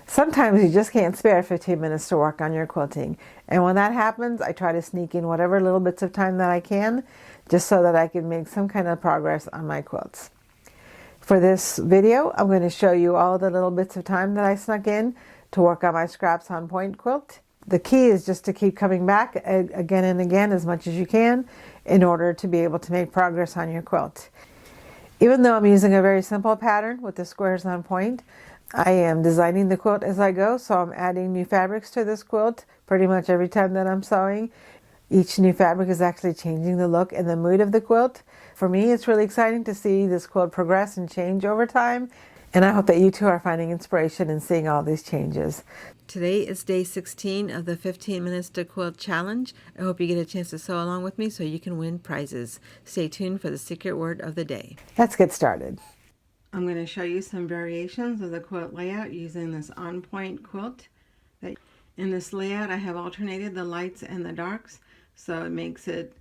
Sometimes you just can't spare 15 minutes to work on your quilting. And when that happens, I try to sneak in whatever little bits of time that I can, just so that I can make some kind of progress on my quilts. For this video, I'm going to show you all the little bits of time that I snuck in to work on my Scraps on Point quilt. The key is just to keep coming back again and again as much as you can in order to be able to make progress on your quilt. Even though I'm using a very simple pattern with the squares on point, I am designing the quilt as I go, so I'm adding new fabrics to this quilt pretty much every time that I'm sewing. Each new fabric is actually changing the look and the mood of the quilt. For me, it's really exciting to see this quilt progress and change over time, and I hope that you too are finding inspiration in seeing all these changes. Today is day 16 of the 15 Minutes to Quilt Challenge. I hope you get a chance to sew along with me so you can win prizes. Stay tuned for the secret word of the day. Let's get started. I'm going to show you some variations of the quilt layout using this on point quilt. In this layout, I have alternated the lights and the darks, so it makes it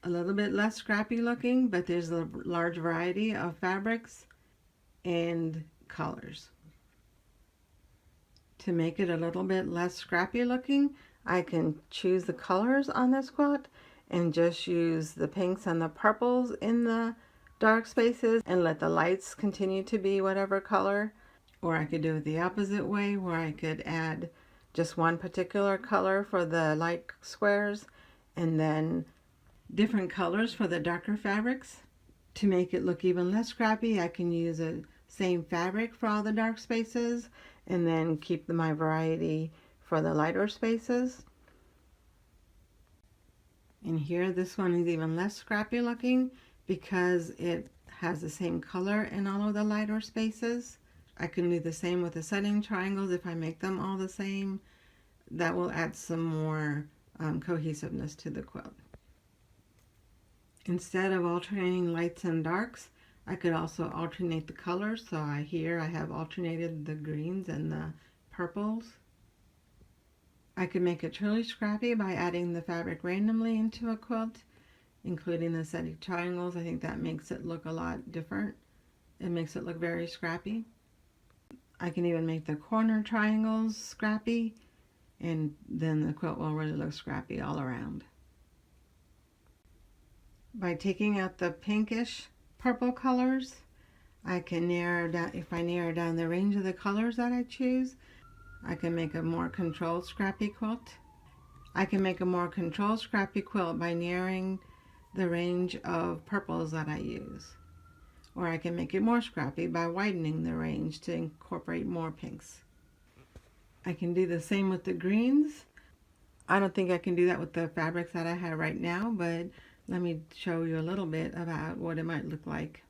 a little bit less scrappy looking, but there's a large variety of fabrics and colors. To make it a little bit less scrappy looking, I can choose the colors on this quilt and just use the pinks and the purples in the dark spaces and let the lights continue to be whatever color. Or I could do it the opposite way, where I could add just one particular color for the light squares and then different colors for the darker fabrics. To make it look even less scrappy, I can use the same fabric for all the dark spaces and then keep my variety for the lighter spaces. And here, this one is even less scrappy looking because it has the same color in all of the lighter spaces. I can do the same with the setting triangles. If I make them all the same, that will add some more cohesiveness to the quilt. Instead of alternating lights and darks, I could also alternate the colors. So here I have alternated the greens and the purples. I could make it truly scrappy by adding the fabric randomly into a quilt, including the setting triangles. I think that makes it look a lot different. It makes it look very scrappy. I can even make the corner triangles scrappy, and then the quilt will really look scrappy all around. By taking out the pinkish purple colors, I can narrow down, if I narrow down the range of the colors that I choose, I can make a more controlled scrappy quilt. I can make a more controlled scrappy quilt by narrowing the range of purples that I use. Or I can make it more scrappy by widening the range to incorporate more pinks. I can do the same with the greens. I don't think I can do that with the fabrics that I have right now, but let me show you a little bit about what it might look like.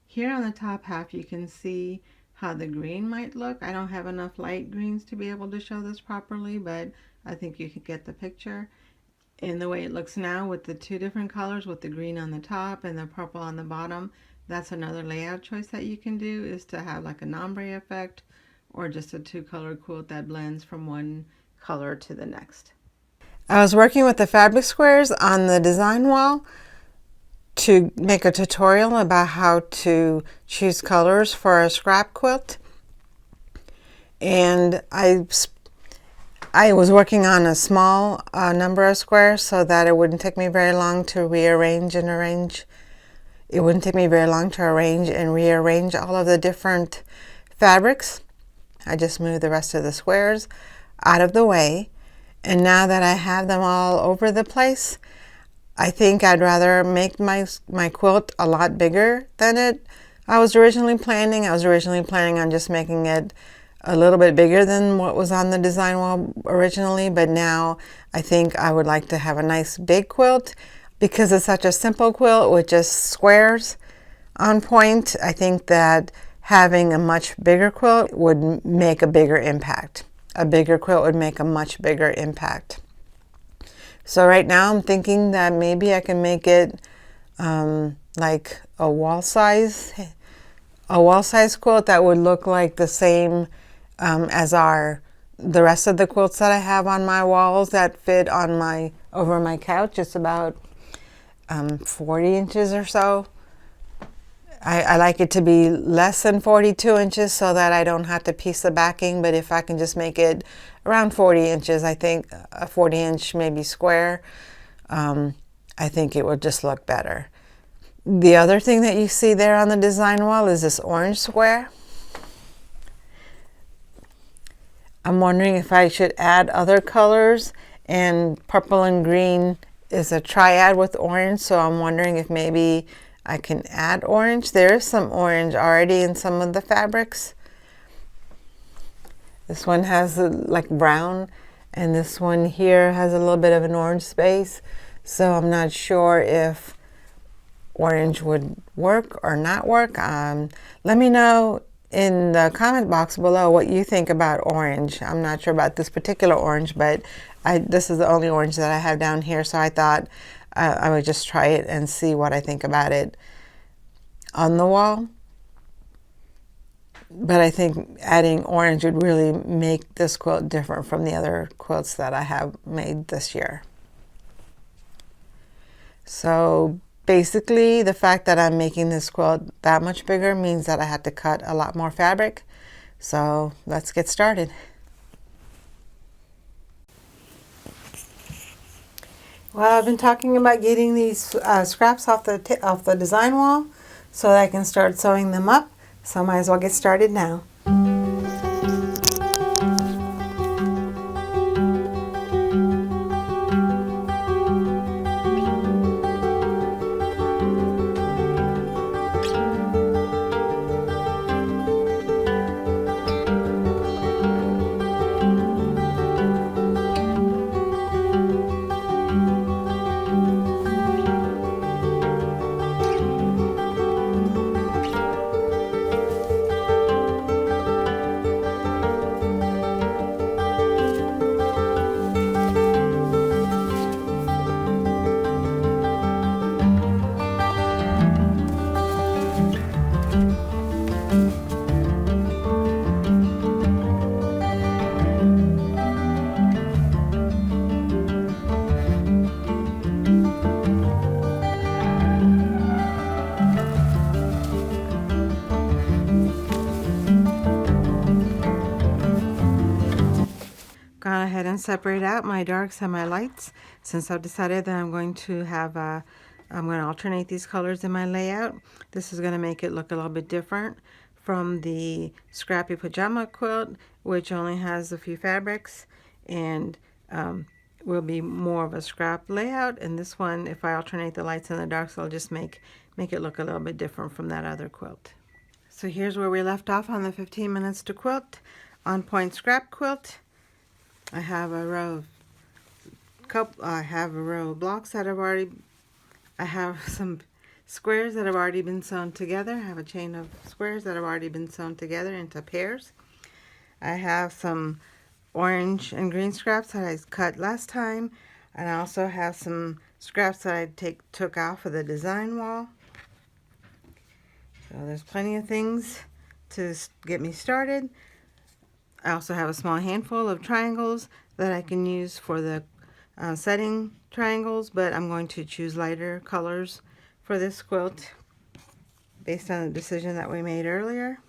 Here on the top half, you can see how the green might look. I don't have enough light greens to be able to show this properly, but I think you can get the picture. And the way it looks now with the two different colors, with the green on the top and the purple on the bottom, that's another layout choice that you can do, is to have like an ombre effect or just a two-color quilt that blends from one color to the next. I was working with the fabric squares on the design wall to make a tutorial about how to choose colors for a scrap quilt. And I was working on a small number of squares so that it wouldn't take me very long to rearrange and arrange. It wouldn't take me very long to arrange and rearrange all of the different fabrics. I just moved the rest of the squares out of the way. And now that I have them all over the place, I think I'd rather make my quilt a lot bigger than I was originally planning. I was originally planning on just making it a little bit bigger than what was on the design wall originally, but now I think I would like to have a nice big quilt. Because it's such a simple quilt with just squares on point, I think that having a much bigger quilt would make a bigger impact. A bigger quilt would make a much bigger impact. So right now I'm thinking that maybe I can make it like a wall size quilt that would look like the same as the rest of the quilts that I have on my walls that fit on over my couch. It's about 40 inches or so I like it to be less than 42 inches so that I don't have to piece the backing, but if I can just make it around 40 inches, I think a 40-inch maybe square, I think it would just look better. The other thing that you see there on the design wall is this orange square. I'm wondering if I should add other colors, and purple and green is a triad with orange, so I'm wondering if maybe I can add orange. There is some orange already in some of the fabrics. This one has like brown, and this one here has a little bit of an orange space, so I'm not sure if orange would work or not work. Let me know in the comment box below what you think about orange. I'm not sure about this particular orange, but this is the only orange that I have down here, so I thought I would just try it and see what I think about it on the wall. But I think adding orange would really make this quilt different from the other quilts that I have made this year. So basically, the fact that I'm making this quilt that much bigger means that I had to cut a lot more fabric. So let's get started. Well, I've been talking about getting these scraps off the design wall so that I can start sewing them up. So I might as well get started now. Gone ahead and separate out my darks and my lights, since I've decided that I'm going to alternate these colors in my layout. This is going to make it look a little bit different from the scrappy pajama quilt, which only has a few fabrics and will be more of a scrap layout. And this one, if I alternate the lights and the darks, I'll just make it look a little bit different from that other quilt. So here's where we left off on the 15 minutes to quilt on point scrap quilt. I have a row of blocks that I have some squares that have already been sewn together. I have a chain of squares that have already been sewn together into pairs. I have some orange and green scraps that I cut last time, and I also have some scraps that I took off of the design wall. So there's plenty of things to get me started. I also have a small handful of triangles that I can use for the setting triangles, but I'm going to choose lighter colors for this quilt based on the decision that we made earlier.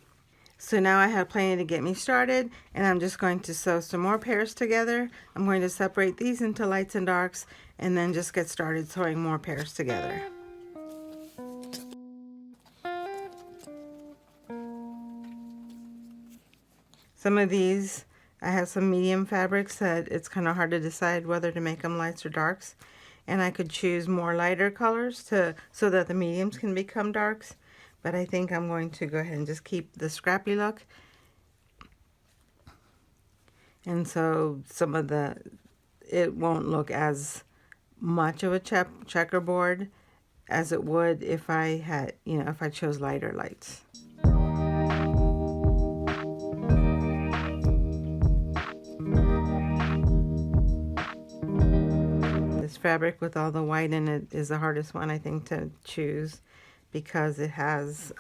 So now I have plenty to get me started, and I'm just going to sew some more pairs together. I'm going to separate these into lights and darks and then just get started sewing more pairs together. Some of these, I have some medium fabrics that it's kind of hard to decide whether to make them lights or darks. And I could choose more lighter colors so that the mediums can become darks. But I think I'm going to go ahead and just keep the scrappy look. And so it won't look as much of a checkerboard as it would if I had, if I chose lighter lights. This fabric with all the white in it is the hardest one, I think, to choose because it has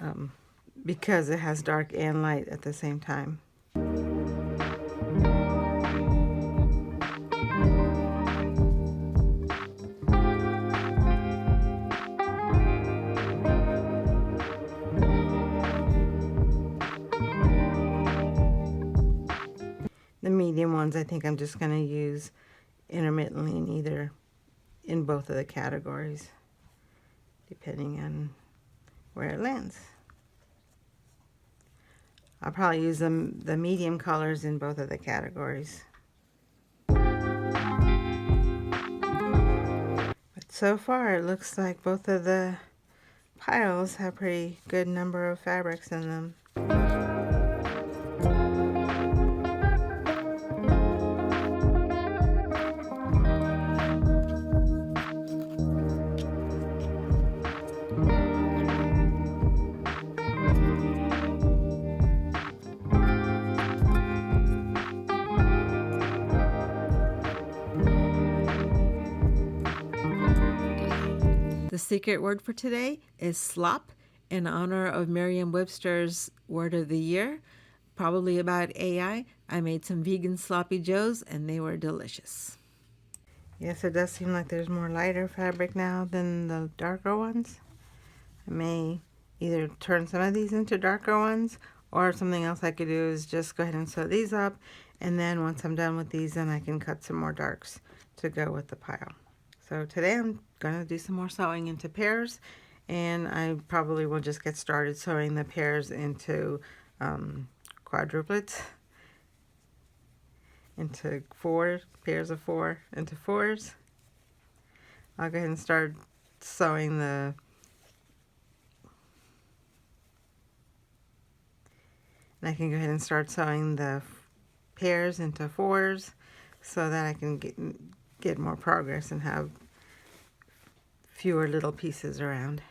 dark and light at the same time. The medium ones I think I'm just going to use intermittently in both of the categories, depending on where it lands. I'll probably use the medium colors in both of the categories. But so far it looks like both of the piles have pretty good number of fabrics in them. The secret word for today is slop, in honor of Merriam-Webster's word of the year, probably about AI. I made some vegan sloppy joes and they were delicious. Yes, it does seem like there's more lighter fabric now than the darker ones. I may either turn some of these into darker ones, or something else I could do is just go ahead and sew these up, and then once I'm done with these, then I can cut some more darks to go with the pile. So today I'm going to do some more sewing into pairs, and I probably will just get started sewing the pairs into quadruplets, into pairs of 4 into 4s. I'll go ahead and start sewing and I can go ahead and start sewing the pairs into 4s so that I can get more progress and have fewer little pieces around.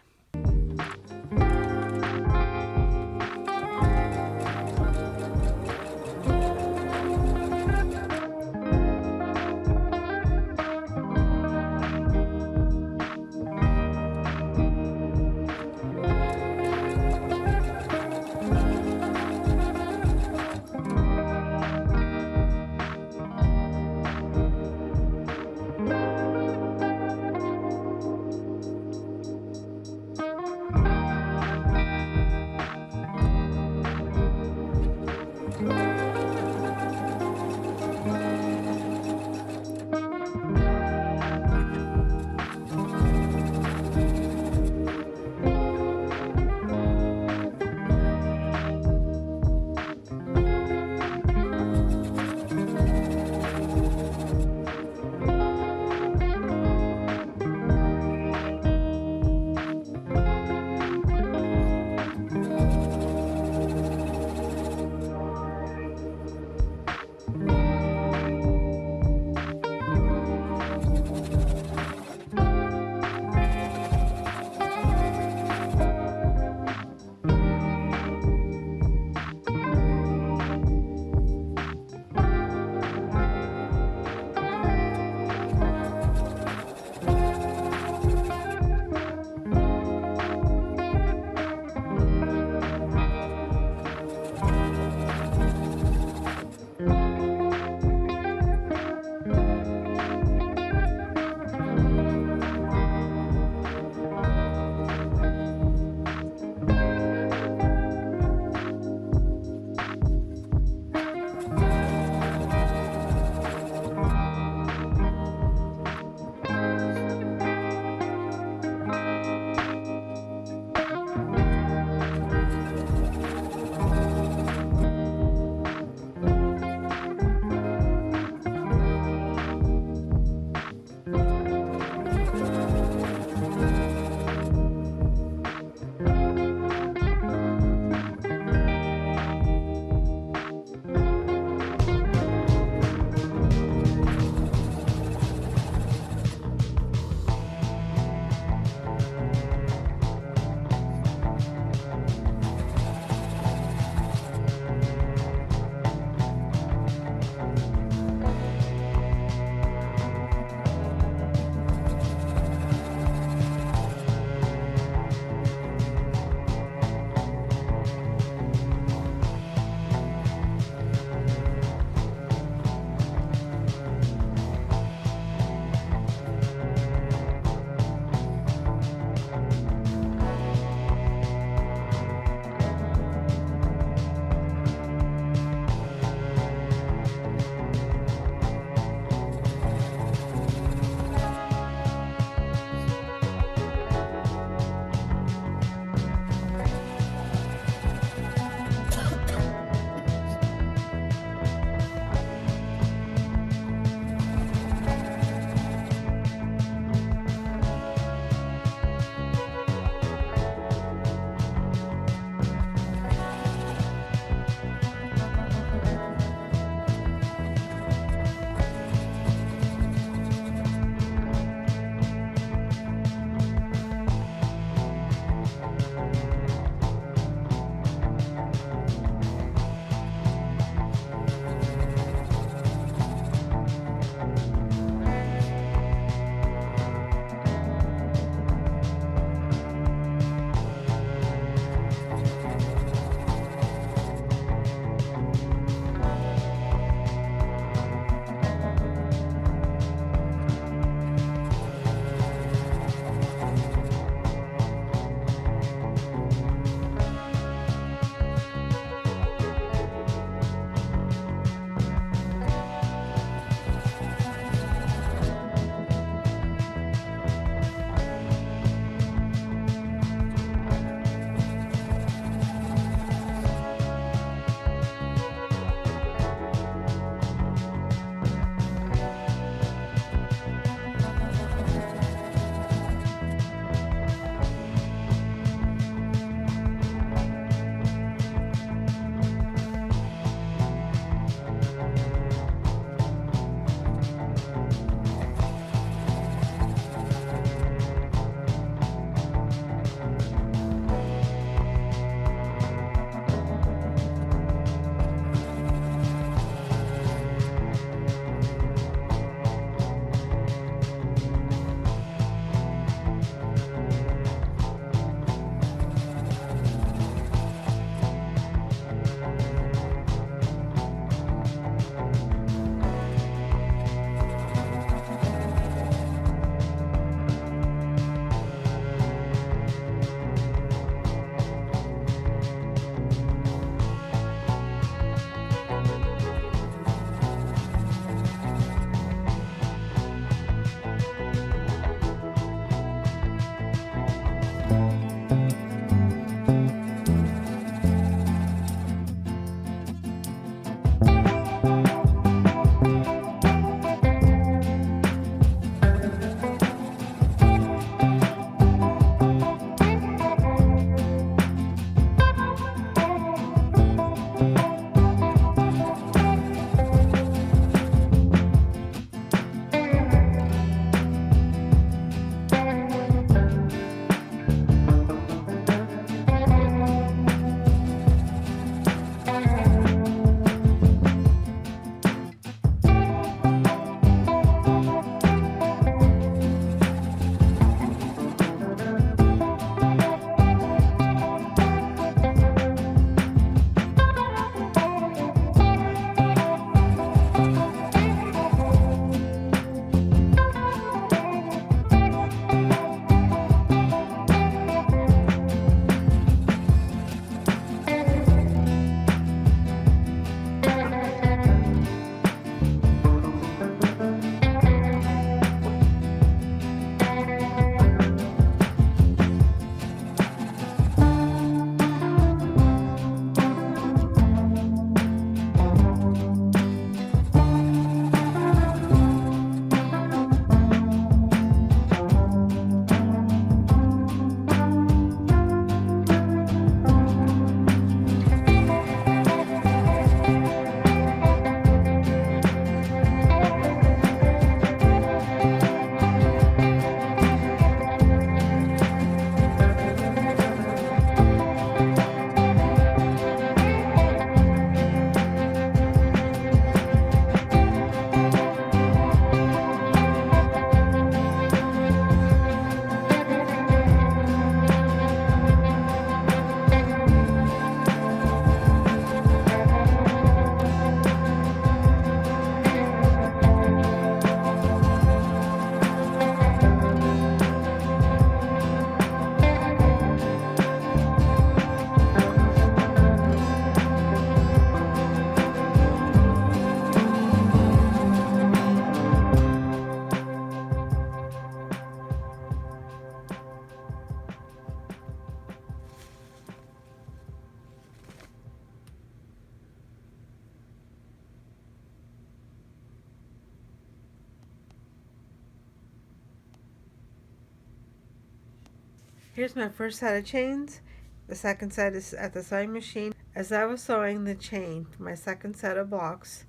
Here's my first set of chains. The second set is at the sewing machine. As I was sewing the chain for my second set of blocks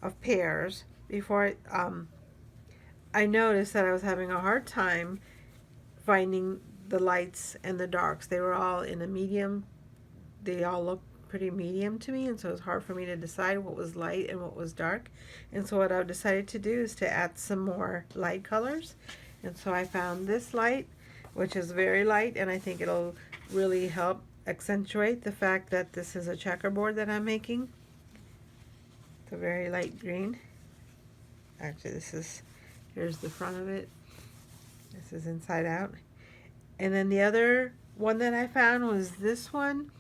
of pairs, before I noticed that I was having a hard time finding the lights and the darks. They were all in a medium. They all looked pretty medium to me, and so it was hard for me to decide what was light and what was dark. And so what I've decided to do is to add some more light colors. And so I found this light, which is very light, and I think it'll really help accentuate the fact that this is a checkerboard that I'm making. It's a very light green. Actually, here's the front of it. This is inside out. And then the other one that I found was this one.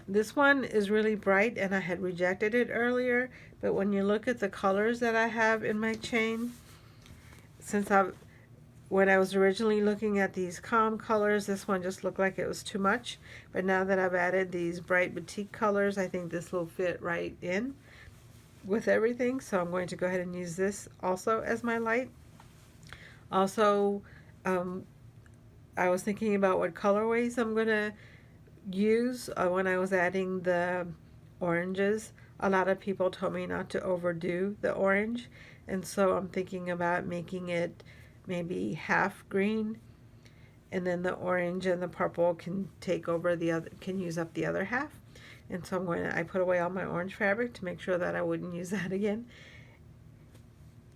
This one is really bright, and I had rejected it earlier, but when you look at the colors that I have in my chain, when I was originally looking at these calm colors, this one just looked like it was too much. But now that I've added these bright batik colors, I think this will fit right in with everything. So I'm going to go ahead and use this also as my light. Also, I was thinking about what colorways I'm going to use when I was adding the oranges. A lot of people told me not to overdo the orange, and so I'm thinking about making it maybe half green, and then the orange and the purple can take over can use up the other half. And so I put away all my orange fabric to make sure that I wouldn't use that again.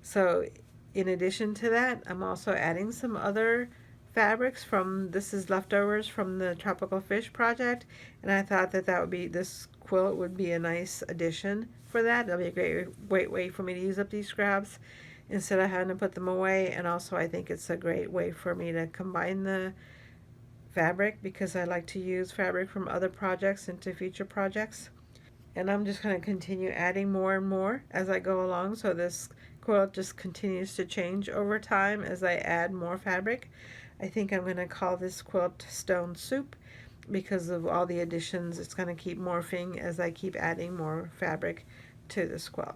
So in addition to that, I'm also adding some other fabrics this is leftovers from the Tropical Fish project, and I thought that this quilt would be a nice addition for that. It'll be a great way for me to use up these scraps instead of having to put them away. And also I think it's a great way for me to combine the fabric, because I like to use fabric from other projects into future projects. And I'm just going to continue adding more and more as I go along, so this quilt just continues to change over time as I add more fabric. I think I'm going to call this quilt Stone Soup because of all the additions. It's going to keep morphing as I keep adding more fabric to this quilt.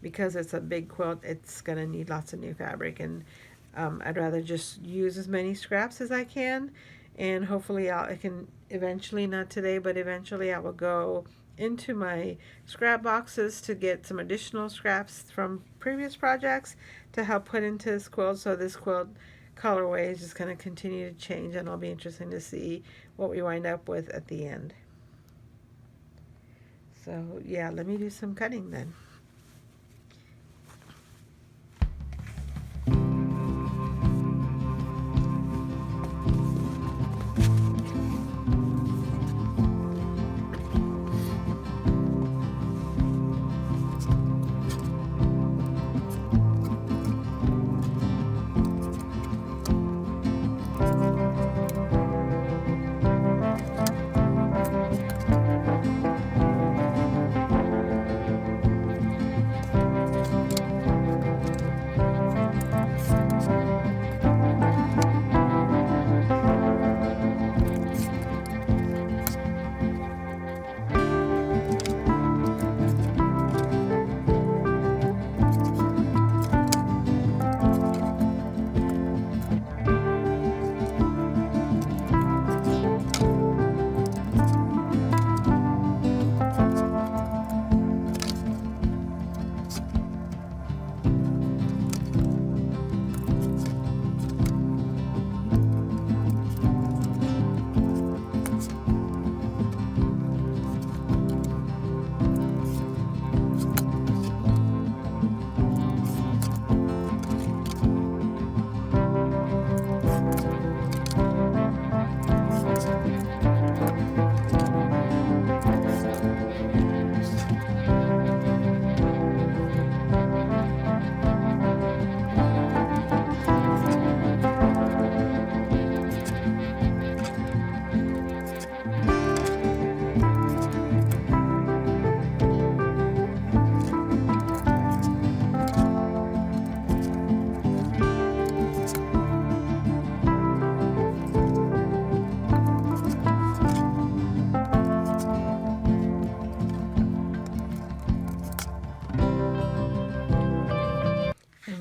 Because it's a big quilt, it's going to need lots of new fabric, and I'd rather just use as many scraps as I can, and hopefully I can eventually, not today, but eventually I will go into my scrap boxes to get some additional scraps from previous projects to help put into this quilt. So this quilt colorway is just going to continue to change, and it'll be interesting to see what we wind up with at the end. So yeah, let me do some cutting then.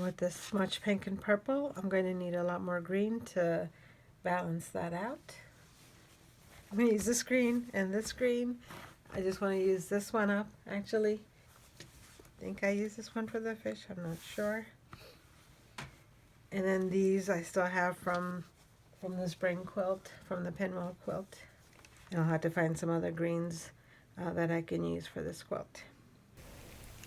With this much pink and purple, I'm going to need a lot more green to balance that out. I'm going to use this green and this green. I just want to use this one up, actually. I think I use this one for the fish, I'm not sure. And then these I still have from the spring quilt, from the pinwheel quilt. And I'll have to find some other greens that I can use for this quilt.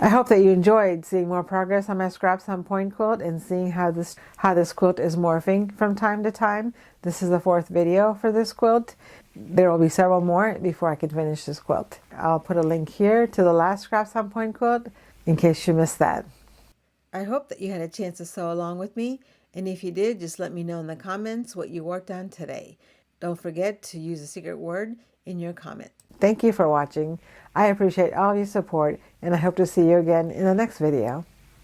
I hope that you enjoyed seeing more progress on my Scraps on Point quilt and seeing how this quilt is morphing from time to time. This is the 4th video for this quilt. There will be several more before I can finish this quilt. I'll put a link here to the last Scraps on Point quilt in case you missed that. I hope that you had a chance to sew along with me, and if you did, just let me know in the comments what you worked on today. Don't forget to use the secret word in your comment. Thank you for watching. I appreciate all your support, and I hope to see you again in the next video.